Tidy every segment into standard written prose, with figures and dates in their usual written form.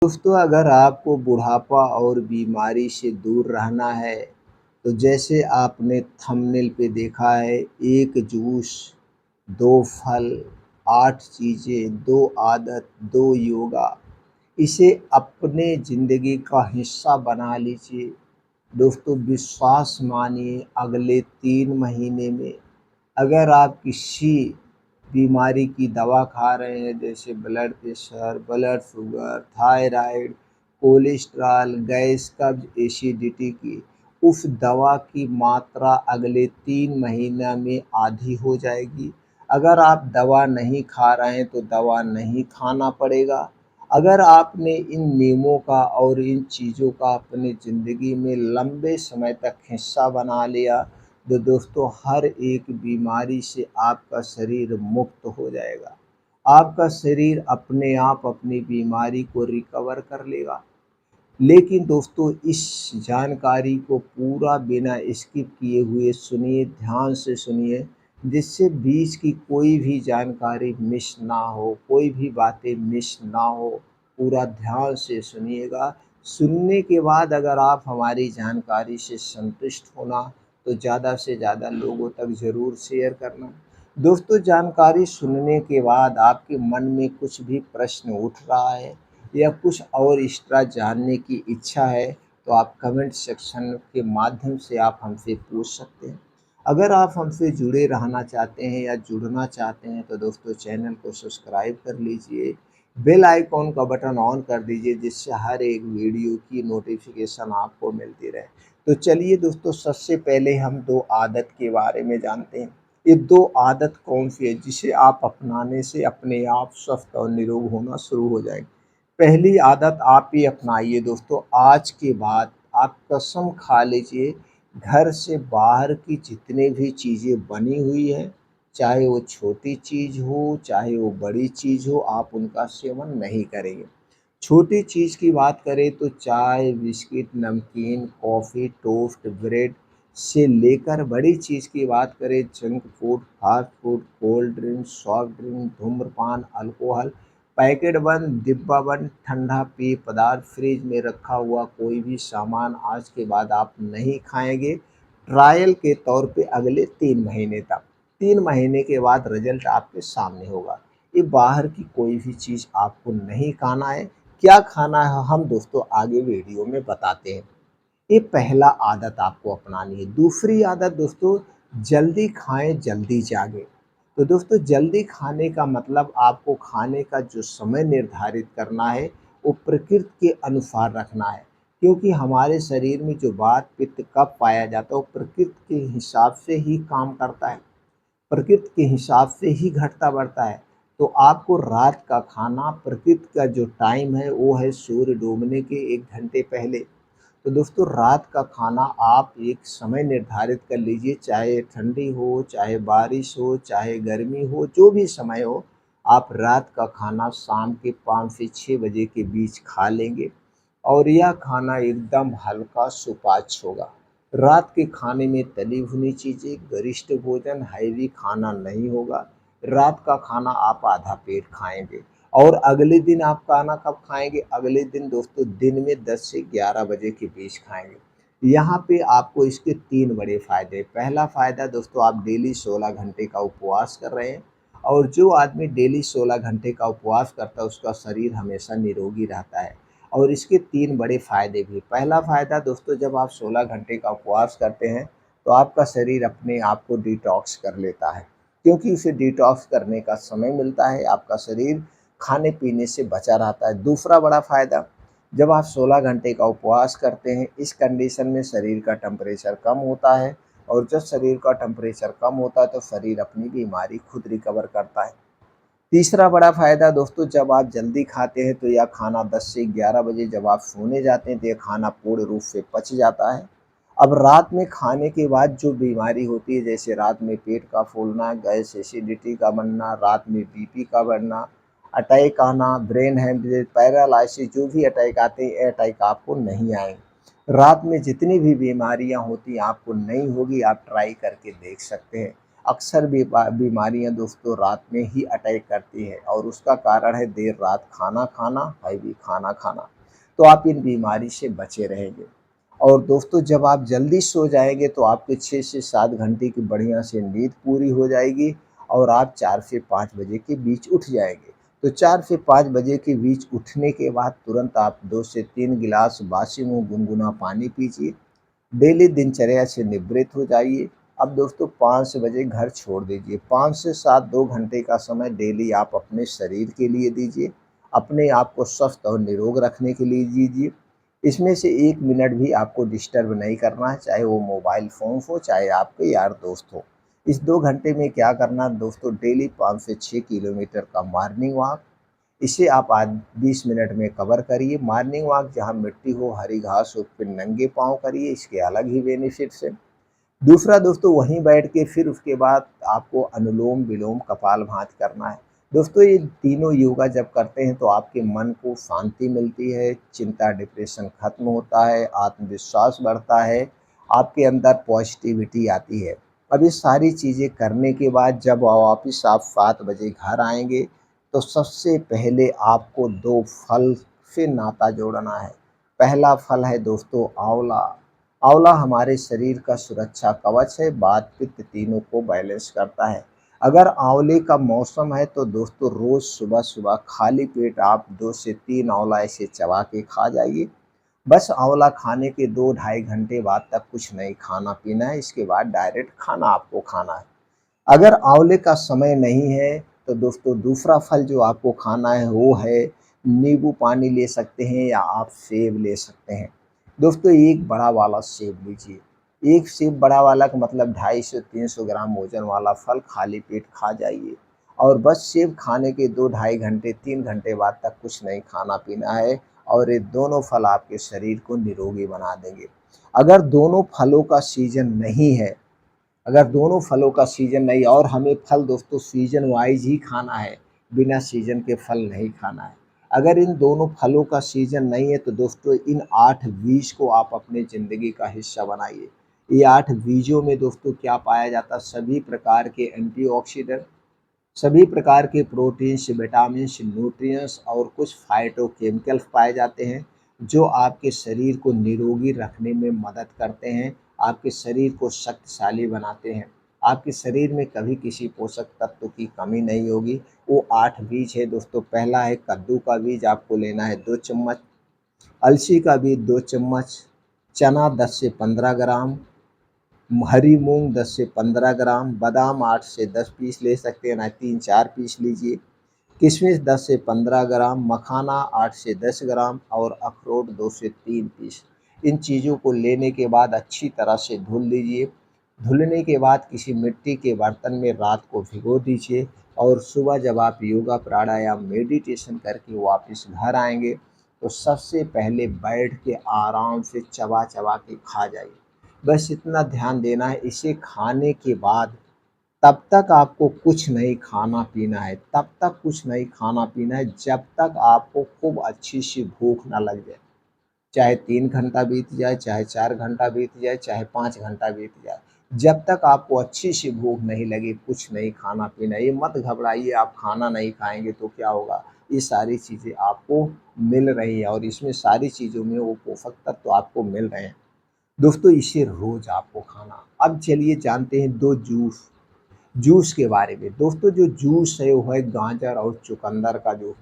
दोस्तों, अगर आपको बुढ़ापा और बीमारी से दूर रहना है, तो जैसे आपने थंबनेल पे देखा है, 1 जूस, 2 फल, 8 चीज़ें, 2 आदत, 2 योगा, इसे अपने ज़िंदगी का हिस्सा बना लीजिए। दोस्तों, विश्वास मानिए, अगले 3 महीने में अगर आप किसी बीमारी की दवा खा रहे हैं, जैसे blood pressure, blood sugar, thyroid, cholesterol, gas, कब्ज़, एसिडिटी की, उस दवा की मात्रा अगले 3 महीना में आधी हो जाएगी। अगर आप दवा नहीं खा रहे हैं तो दवा नहीं खाना पड़ेगा। अगर आपने इन नियमों का और इन चीज़ों का अपनी ज़िंदगी में लंबे समय तक हिस्सा बना लिया, तो दोस्तों हर एक बीमारी से आपका शरीर मुक्त हो जाएगा। आपका शरीर अपने आप अपनी बीमारी को रिकवर कर लेगा। लेकिन दोस्तों, इस जानकारी को पूरा बिना स्किप किए हुए सुनिए, ध्यान से सुनिए, जिससे बीच की कोई भी जानकारी मिस ना हो, कोई भी बातें मिस ना हो। पूरा ध्यान से सुनिएगा। सुनने के बाद अगर आप हमारी जानकारी से संतुष्ट होना, तो ज़्यादा से ज़्यादा लोगों तक ज़रूर शेयर करना। दोस्तों, जानकारी सुनने के बाद आपके मन में कुछ भी प्रश्न उठ रहा है या कुछ और एक्स्ट्रा जानने की इच्छा है, तो आप कमेंट सेक्शन के माध्यम से आप हमसे पूछ सकते हैं। अगर आप हमसे जुड़े रहना चाहते हैं या जुड़ना चाहते हैं, तो दोस्तों चैनल को सब्सक्राइब कर लीजिए, बेल आइकॉन का बटन ऑन कर दीजिए, जिससे हर एक वीडियो की नोटिफिकेशन आपको मिलती रहे। तो चलिए दोस्तों, सबसे पहले हम 2 आदत के बारे में जानते हैं। ये 2 आदत कौन सी है जिसे आप अपनाने से अपने आप स्वस्थ और निरोग होना शुरू हो जाएंगे। पहली आदत आप ही अपनाइए दोस्तों, आज के बाद आप कसम खा लीजिए, घर से बाहर की जितनी भी चीज़ें बनी हुई हैं, चाहे वो छोटी चीज़ हो, चाहे वो बड़ी चीज़ हो, आप उनका सेवन नहीं करेंगे। छोटी चीज़ की बात करें तो चाय, बिस्किट, नमकीन, कॉफ़ी, टोस्ट, ब्रेड से लेकर बड़ी चीज़ की बात करें, junk food, fast food, cold drink, soft drink, धूम्रपान, अल्कोहल, पैकेट बंद, डिब्बा बंद, ठंडा पेय पदार्थ, फ्रिज में रखा हुआ कोई भी सामान आज के बाद आप नहीं खाएँगे, ट्रायल के तौर पे अगले 3 महीने तक। 3 महीने के बाद रिज़ल्ट आपके सामने होगा। ये बाहर की कोई भी चीज़ आपको नहीं खाना है। क्या खाना है हम दोस्तों आगे वीडियो में बताते हैं। ये पहला आदत आपको अपनानी है। दूसरी आदत दोस्तों, जल्दी खाएँ, जल्दी जागें। तो दोस्तों, जल्दी खाने का मतलब आपको खाने का जो समय निर्धारित करना है, वो प्रकृति के अनुसार रखना है। क्योंकि हमारे शरीर में जो वात, पित्त, कफ पाया जाता है, वो प्रकृति के हिसाब से ही काम करता है। प्रकृति के हिसाब से ही घटता बढ़ता है। तो आपको रात का खाना, प्रकृति का जो टाइम है वो है सूर्य डूबने के 1 घंटे पहले। तो दोस्तों, रात का खाना आप एक समय निर्धारित कर लीजिए, चाहे ठंडी हो, चाहे बारिश हो, चाहे गर्मी हो, जो भी समय हो, आप रात का खाना शाम के 5 से 6 बजे के बीच खा लेंगे और यह खाना एकदम हल्का सुपाच्य होगा। रात के खाने में तली भुनी चीज़ें, गरिष्ठ भोजन, हैवी खाना नहीं होगा। रात का खाना आप आधा पेट खाएँगे और अगले दिन आप खाना कब खाएँगे? अगले दिन दोस्तों दिन में 10 से 11 बजे के बीच खाएँगे। यहाँ पे आपको इसके 3 बड़े फ़ायदे हैं। पहला फ़ायदा दोस्तों, आप डेली 16 घंटे का उपवास कर रहे हैं और जो आदमी डेली 16 घंटे का उपवास करता है, उसका शरीर हमेशा निरोगी रहता है। और इसके 3 बड़े फ़ायदे भी। पहला फ़ायदा दोस्तों, जब आप 16 घंटे का उपवास करते हैं, तो आपका शरीर अपने आप को डिटॉक्स कर लेता है। क्योंकि उसे डिटॉक्स करने का समय मिलता है, आपका शरीर खाने-पीने से बचा रहता है। दूसरा बड़ा फ़ायदा, जब आप 16 घंटे का उपवास करते हैं, इस कंडीशन में शरीर का टेम्परेचर कम होता है और जब शरीर का टेम्परेचर कम होता है, तो शरीर अपनी बीमारी खुद रिकवर करता है। तीसरा बड़ा फ़ायदा दोस्तों, जब आप जल्दी खाते हैं तो यह खाना 10 से 11 बजे जब आप सोने जाते हैं, तो यह खाना पूर्ण रूप से पच जाता है। अब रात में खाने के बाद जो बीमारी होती है, जैसे रात में पेट का फूलना, गैस, एसिडिटी का बनना, रात में बीपी का बढ़ना, अटैक आना, ब्रेन हेमरेज, पैरालिसिस, जो भी अटैक आते हैं, ये अटैक आपको नहीं आएँगे। रात में जितनी भी बीमारियाँ होती हैं आपको नहीं होगी, आप ट्राई करके देख सकते हैं। अक्सर बीमारियाँ दोस्तों रात में ही अटैक करती है और उसका कारण है देर रात खाना खाना, हैवी खाना खाना। तो आप इन बीमारी से बचे रहेंगे। और दोस्तों जब आप जल्दी सो जाएँगे तो आपके 6 से 7 घंटे की बढ़िया से नींद पूरी हो जाएगी और आप 4 से 5 बजे के बीच उठ जाएँगे। तो 4 से 5 बजे के बीच उठने के बाद तुरंत आप 2 से 3 गिलास बासी मुँह गुनगुना पानी पीजिए। डेली दिनचर्या से निवृत्त हो जाइए। अब दोस्तों 5 बजे घर छोड़ दीजिए। 5 से 7 2 घंटे का समय डेली आप अपने शरीर के लिए दीजिए। अपने आप को स्वस्थ और निरोग रखने के लिए दीजिए। इसमें से 1 मिनट भी आपको डिस्टर्ब नहीं करना है, चाहे वो मोबाइल फ़ोन हो, चाहे आपके यार दोस्त हो। इस 2 घंटे में क्या करना है दोस्तों, डेली 5 से 6 किलोमीटर का मॉर्निंग वॉक, इसे आप आज 20 मिनट में कवर करिए। मॉर्निंग वॉक जहाँ मिट्टी हो, हरी घास हो, फिर नंगे पाँव करिए, इसके अलग ही बेनिफिट्स हैं। दूसरा दोस्तों वहीं बैठ के फिर उसके बाद आपको अनुलोम-विलोम, कपालभाति करना है। दोस्तों ये तीनों योगा जब करते हैं तो आपके मन को शांति मिलती है, चिंता, डिप्रेशन खत्म होता है, आत्मविश्वास बढ़ता है, आपके अंदर पॉजिटिविटी आती है। अब ये सारी चीज़ें करने के बाद जब वापिस आप 7 बजे घर आएँगे, तो सबसे पहले आपको 2 फल से नाता जोड़ना है। पहला फल है दोस्तों आँवला। आँवला हमारे शरीर का सुरक्षा कवच है, वात पित्त तीनों को बैलेंस करता है। अगर आँवले का मौसम है तो दोस्तों रोज़ सुबह-सुबह खाली पेट आप 2 से 3 आँवला ऐसे चबा के खा जाइए। बस आँवला खाने के 2 ढाई घंटे बाद तक कुछ नहीं खाना-पीना है, इसके बाद डायरेक्ट खाना आपको खाना है। अगर आँवले का समय नहीं है, तो दोस्तों दूसरा फल जो आपको खाना है वो है नींबू पानी ले सकते हैं या आप सेब ले सकते हैं। दोस्तों एक बड़ा वाला सेब लीजिए। एक सेब बड़ा वाला का मतलब 250 से 300 ग्राम वज़न वाला फल खाली पेट खा जाइए और बस सेब खाने के 2 ढाई घंटे 3 घंटे बाद तक कुछ नहीं खाना-पीना है और ये दोनों फल आपके शरीर को निरोगी बना देंगे। अगर दोनों फलों का सीज़न नहीं है, अगर दोनों फलों का सीज़न नहीं और हमें फल दोस्तों सीज़न वाइज़ ही खाना है, बिना सीज़न के फल नहीं खाना है। अगर इन दोनों फलों का सीज़न नहीं है तो दोस्तों इन 8 बीज को आप अपनी ज़िंदगी का हिस्सा बनाइए। ये 8 बीजों में दोस्तों क्या पाया जाता है, सभी प्रकार के एंटीऑक्सीडेंट, सभी प्रकार के प्रोटीन्स, विटामिन्स, न्यूट्रिएंट्स और कुछ फाइटोकेमिकल्स पाए जाते हैं, जो आपके शरीर को निरोगी रखने में मदद करते हैं, आपके शरीर को शक्तिशाली बनाते हैं। आपके शरीर में कभी किसी पोषक तत्व की कमी नहीं होगी। वो 8 बीज है दोस्तों, पहला है कद्दू का बीज, आपको लेना है 2 चम्मच, अलसी का बीज 2 चम्मच, चना 10 से 15 ग्राम, हरी मूँग 10 से 15 ग्राम, बादाम 8 से 10 पीस ले सकते हैं, ना 3-4 पीस लीजिए। किशमिश 10 से 15 ग्राम, मखाना 8 से 10 ग्राम और अखरोट 2 से 3 पीस। इन चीज़ों को लेने के बाद अच्छी तरह से धुल लीजिए। धुलने के बाद किसी मिट्टी के बर्तन में रात को भिगो दीजिए और सुबह जब आप योगा, प्राणायाम, मेडिटेशन करके वापस घर आएँगे, तो सबसे पहले बैठ के आराम से चबा-चबा के खा जाइए। बस इतना ध्यान देना है, इसे खाने के बाद तब तक आपको कुछ नहीं खाना-पीना है, तब तक कुछ नहीं खाना-पीना है जब तक आपको खूब अच्छी-सी भूख ना लग जाए। चाहे 3 घंटा बीत जाए, चाहे 4 घंटा बीत जाए, चाहे 5 घंटा बीत जाए। जब तक आपको अच्छी-सी भूख नहीं लगे, कुछ नहीं खाना-पीना है। ये मत घबराइए आप खाना नहीं खाएँगे तो क्या होगा? ये सारी चीज़ें आपको मिल रही हैं और इसमें सारी चीज़ों में वो पोषक तत्व आपको मिल रहे हैं। दोस्तों इसे रोज़ आपको खाना। अब चलिए जानते हैं 2 जूस के बारे में। दोस्तों जो जूस है वो है गाजर और चुकंदर का जूस।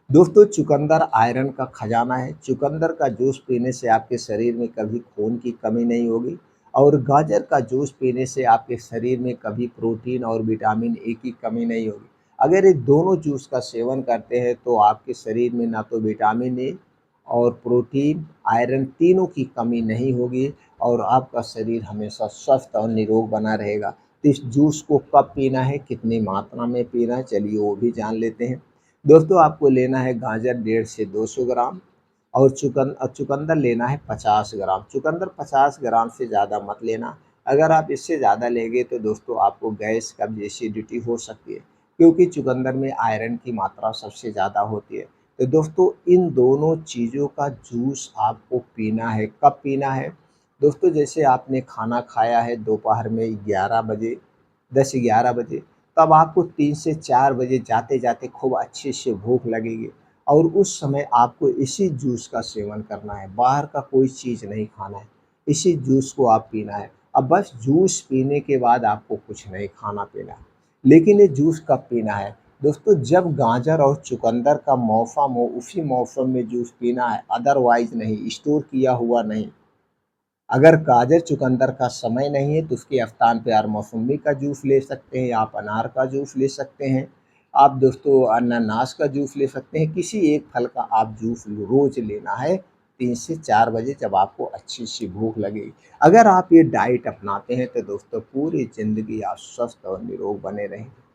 दोस्तों चुकंदर आयरन का खजाना है। चुकंदर का जूस पीने से आपके शरीर में कभी खून की कमी नहीं होगी और गाजर का जूस पीने से आपके शरीर में कभी प्रोटीन और विटामिन ए की कमी नहीं होगी। अगर ये दोनों जूस का सेवन करते हैं तो आपके शरीर में ना तो विटामिन ए और प्रोटीन, आयरन तीनों की कमी नहीं होगी और आपका शरीर हमेशा स्वस्थ और निरोग बना रहेगा। तो इस जूस को कब पीना है, कितनी मात्रा में पीना है, चलिए वो भी जान लेते हैं। दोस्तों आपको लेना है गाजर 150 से 200 ग्राम और चुकंदर लेना है 50 ग्राम। चुकंदर 50 ग्राम से ज़्यादा मत लेना। अगर आप इससे ज़्यादा लेंगे तो दोस्तों आपको गैस, कब्ज़, एसिडिटी हो सकती है क्योंकि चुकंदर में आयरन की मात्रा सबसे ज़्यादा होती है। तो दोस्तों इन दोनों चीज़ों का जूस आपको पीना है। कब पीना है? दोस्तों जैसे आपने खाना खाया है दोपहर में 11 बजे, 10-11 बजे, तब आपको 3 से 4 बजे जाते-जाते खूब अच्छे से भूख लगेगी और उस समय आपको इसी जूस का सेवन करना है, बाहर का कोई चीज़ नहीं खाना है, इसी जूस को आप पीना है। अब बस जूस पीने के बाद आपको कुछ नहीं खाना-पीना है। लेकिन ये जूस कब पीना है? दोस्तों जब गाजर और चुकंदर का मौसम हो, उसी मौसम में जूस पीना है, अदरवाइज़ नहीं, स्टोर किया हुआ नहीं। अगर गाजर चुकंदर का समय नहीं है तो उसके स्थान पे आप मौसम्बी का जूस ले सकते हैं, आप अनार का जूस ले सकते हैं, आप दोस्तों अनानास का जूस ले सकते हैं, किसी एक फल का आप जूस रोज़ लेना है 3 से 4 बजे जब आपको अच्छी-सी भूख लगेगी। अगर आप ये डाइट अपनाते हैं तो दोस्तों पूरी ज़िंदगी आप स्वस्थ और निरोग बने रहेंगे।